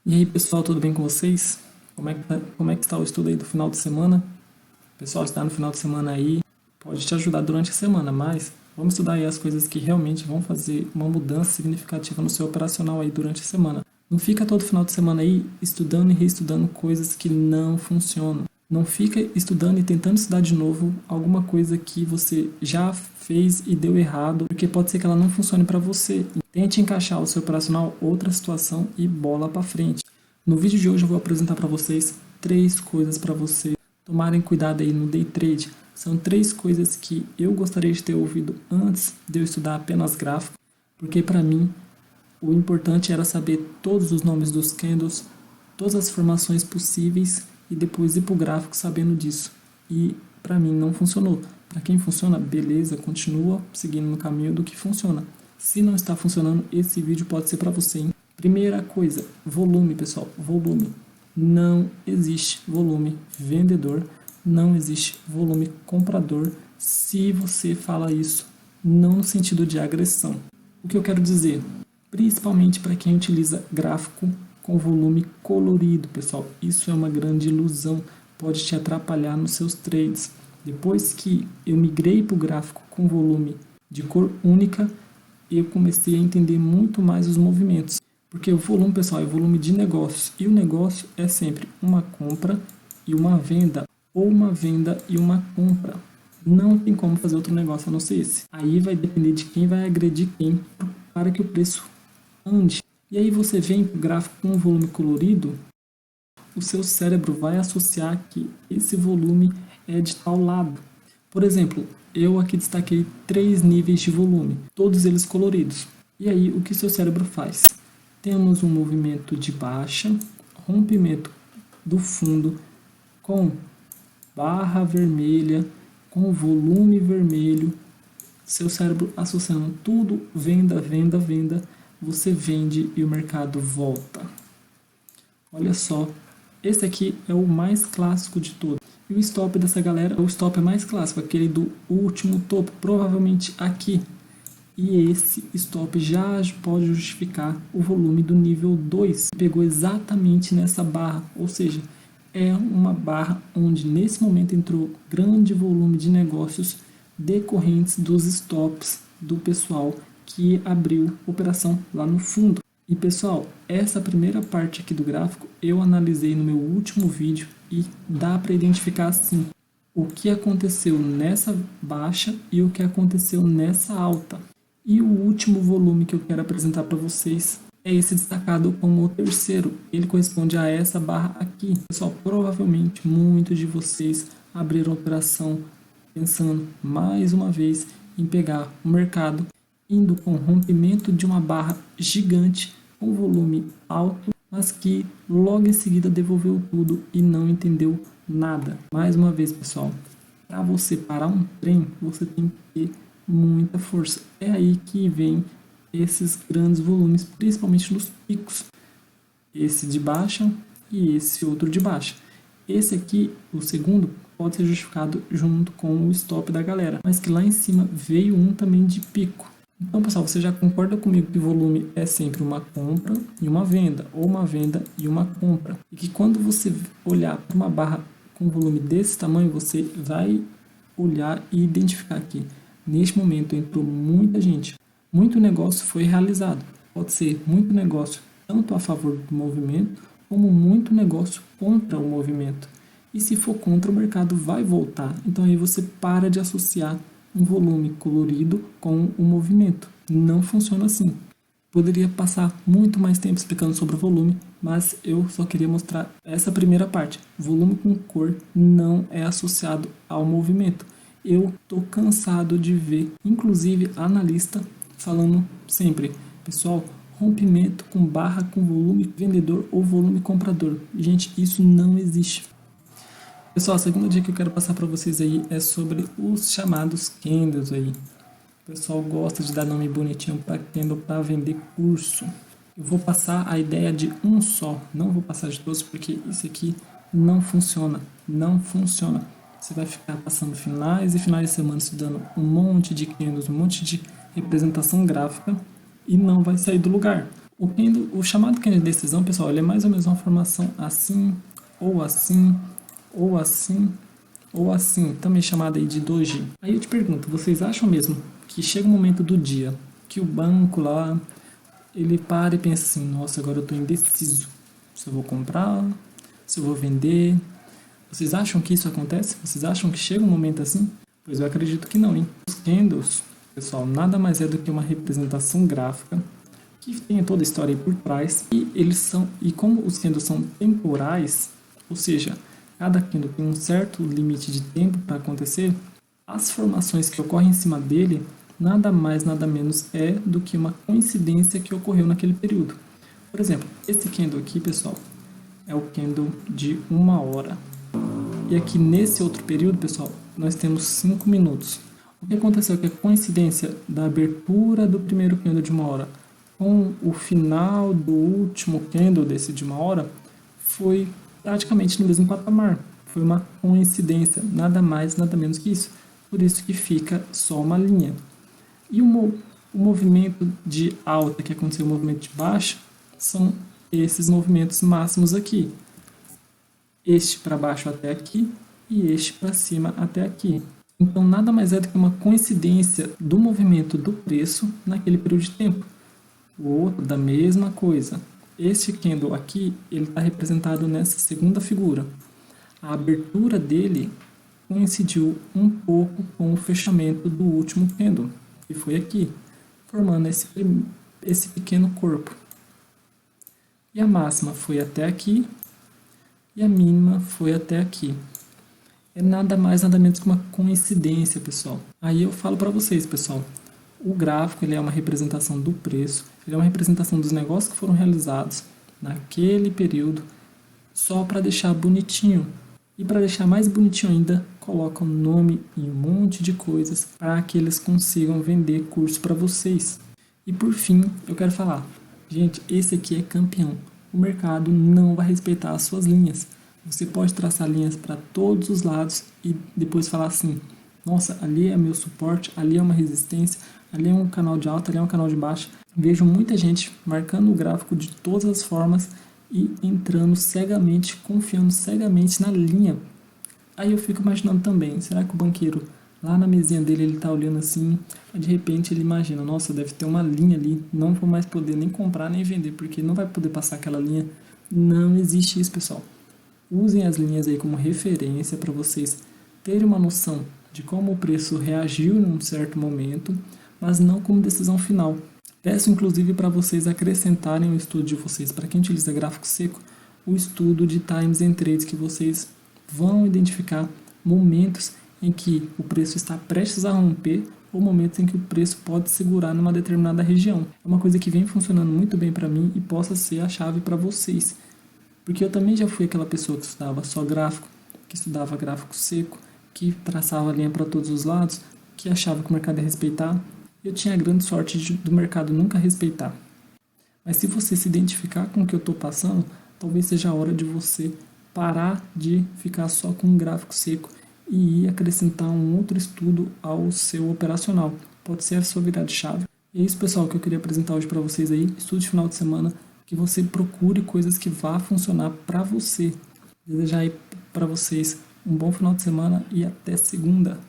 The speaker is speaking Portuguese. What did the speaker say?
E aí, pessoal, tudo bem com vocês? Como é que está o estudo aí do final de semana? Pessoal, está no final de semana aí, pode te ajudar durante a semana, mas vamos estudar aí as coisas que realmente vão fazer uma mudança significativa no seu operacional aí durante a semana. Não fica todo final de semana aí estudando e reestudando coisas que não funcionam. Não fica estudando e tentando estudar de novo alguma coisa que você já fez e deu errado, porque pode ser que ela não funcione para você. Tente encaixar o seu operacional outra situação e bola para frente. No vídeo de hoje eu vou apresentar para vocês 3 coisas para você tomarem cuidado aí no day trade. São 3 coisas que eu gostaria de ter ouvido antes de eu estudar apenas gráfico, porque para mim o importante era saber todos os nomes dos candles, todas as formações possíveis e depois ir para o gráfico sabendo disso. E para mim não funcionou. Para quem funciona, beleza, continua seguindo no caminho do que funciona. Se não está funcionando, esse vídeo pode ser para você, hein? Primeira coisa, volume, pessoal, volume. Não existe volume vendedor, não existe volume comprador se você fala isso não no sentido de agressão. O que eu quero dizer? Principalmente para quem utiliza gráfico com volume colorido, pessoal. Isso é uma grande ilusão, pode te atrapalhar nos seus trades. Depois que eu migrei para o gráfico com volume de cor única, eu comecei a entender muito mais os movimentos. Porque o volume, pessoal, é volume de negócios. E o negócio é sempre uma compra e uma venda. Ou uma venda e uma compra. Não tem como fazer outro negócio a não ser esse. Aí vai depender de quem vai agredir quem para que o preço ande. E aí você vem para o gráfico com um volume colorido, o seu cérebro vai associar que esse volume é de tal lado. Por exemplo, eu aqui destaquei 3 níveis de volume, todos eles coloridos. E aí o que seu cérebro faz? Temos um movimento de baixa, rompimento do fundo com barra vermelha, com volume vermelho, seu cérebro associando tudo, venda, venda, venda, você vende e o mercado volta. Olha só, esse aqui é o mais clássico de todos. E o stop dessa galera, o stop é mais clássico, aquele do último topo, provavelmente aqui. E esse stop já pode justificar o volume do nível 2. Pegou exatamente nessa barra, ou seja, é uma barra onde nesse momento entrou grande volume de negócios decorrentes dos stops do pessoal que abriu operação lá no fundo. E pessoal, essa primeira parte aqui do gráfico eu analisei no meu último vídeo e dá para identificar assim o que aconteceu nessa baixa e o que aconteceu nessa alta. E o último volume que eu quero apresentar para vocês é esse destacado como o terceiro. Ele corresponde a essa barra aqui. Pessoal, provavelmente muitos de vocês abriram operação pensando mais uma vez em pegar o mercado indo com rompimento de uma barra gigante com volume alto, mas que logo em seguida devolveu tudo e não entendeu nada. Mais uma vez, pessoal, para você parar um trem, você tem que ter muita força. É aí que vem esses grandes volumes, principalmente nos picos. Esse de baixa e esse outro de baixa. Esse aqui, o segundo, pode ser justificado junto com o stop da galera, mas que lá em cima veio um também de pico. Então, pessoal, você já concorda comigo que volume é sempre uma compra e uma venda, ou uma venda e uma compra. E que quando você olhar para uma barra com volume desse tamanho, você vai olhar e identificar que neste momento entrou muita gente. Muito negócio foi realizado. Pode ser muito negócio tanto a favor do movimento, como muito negócio contra o movimento. E se for contra, o mercado vai voltar. Então aí você para de associar um volume colorido com o movimento. Não funciona assim. Poderia passar muito mais tempo explicando sobre o volume, mas eu só queria mostrar essa primeira parte. Volume com cor não é associado ao movimento. Eu tô cansado de ver, inclusive analista falando sempre, pessoal, rompimento com barra com volume vendedor ou volume comprador. Gente, isso não existe. Pessoal, a segunda dica que eu quero passar para vocês aí é sobre os chamados candles aí. O pessoal gosta de dar nome bonitinho para candle para vender curso. Eu vou passar a ideia de um só, não vou passar de todos porque isso aqui não funciona, não funciona. Você vai ficar passando finais e finais de semana estudando um monte de candles, um monte de representação gráfica e não vai sair do lugar. O chamado candle de decisão, pessoal, ele é mais ou menos uma formação assim, ou assim, ou assim, ou assim, também chamada aí de doji. Aí eu te pergunto, vocês acham mesmo que chega um momento do dia que o banco lá, ele para e pensa assim, nossa, agora eu estou indeciso se eu vou comprar, se eu vou vender? Vocês acham que isso acontece? Vocês acham que chega um momento assim? Pois eu acredito que não, hein? Os candles, pessoal, nada mais é do que uma representação gráfica que tem toda a história aí por trás, e como os candles são temporais, ou seja, cada candle tem um certo limite de tempo para acontecer, as formações que ocorrem em cima dele nada mais nada menos é do que uma coincidência que ocorreu naquele período. Por exemplo, esse candle aqui, pessoal, é o candle de 1 hora. E aqui nesse outro período, pessoal, nós temos 5 minutos. O que aconteceu é que a coincidência da abertura do primeiro candle de 1 hora com o final do último candle desse de 1 hora foi praticamente no mesmo patamar. Foi uma coincidência, nada mais, nada menos que isso. Por isso que fica só uma linha. E o movimento de alta que aconteceu, o movimento de baixa, são esses movimentos máximos aqui. Este para baixo até aqui e este para cima até aqui. Então nada mais é do que uma coincidência do movimento do preço naquele período de tempo. O outro da mesma coisa. Este candle aqui, ele está representado nessa segunda figura. A abertura dele coincidiu um pouco com o fechamento do último candle, que foi aqui, formando esse pequeno corpo. E a máxima foi até aqui, e a mínima foi até aqui. É nada mais, nada menos que uma coincidência, pessoal. Aí eu falo para vocês, pessoal, o gráfico ele é uma representação do preço, ele é uma representação dos negócios que foram realizados naquele período, só para deixar bonitinho. E para deixar mais bonitinho ainda, coloca o nome e um monte de coisas para que eles consigam vender curso para vocês. E por fim, eu quero falar, gente, esse aqui é campeão. O mercado não vai respeitar as suas linhas. Você pode traçar linhas para todos os lados e depois falar assim, nossa, ali é meu suporte, ali é uma resistência, ali é um canal de alta, ali é um canal de baixa. Vejo muita gente marcando o gráfico de todas as formas e entrando cegamente, confiando cegamente na linha. Aí eu fico imaginando também, será que o banqueiro lá na mesinha dele ele tá olhando assim, de repente ele imagina, nossa, deve ter uma linha ali, não vou mais poder nem comprar nem vender, porque não vai poder passar aquela linha. Não existe isso, pessoal. Usem as linhas aí como referência para vocês terem uma noção de como o preço reagiu em um certo momento, mas não como decisão final. Peço inclusive para vocês acrescentarem o estudo de vocês, para quem utiliza gráfico seco, o estudo de times and trades, que vocês vão identificar momentos em que o preço está prestes a romper ou momentos em que o preço pode segurar numa determinada região. É uma coisa que vem funcionando muito bem para mim e possa ser a chave para vocês. Porque eu também já fui aquela pessoa que estudava só gráfico, que estudava gráfico seco, que traçava a linha para todos os lados, que achava que o mercado ia respeitar. Eu tinha a grande sorte do mercado nunca respeitar. Mas se você se identificar com o que eu estou passando, talvez seja a hora de você parar de ficar só com um gráfico seco e ir acrescentar um outro estudo ao seu operacional. Pode ser a sua virada de chave. E é isso, pessoal, que eu queria apresentar hoje para vocês aí. Estudo de final de semana, que você procure coisas que vá funcionar para você. Desejar aí para vocês um bom final de semana e até segunda.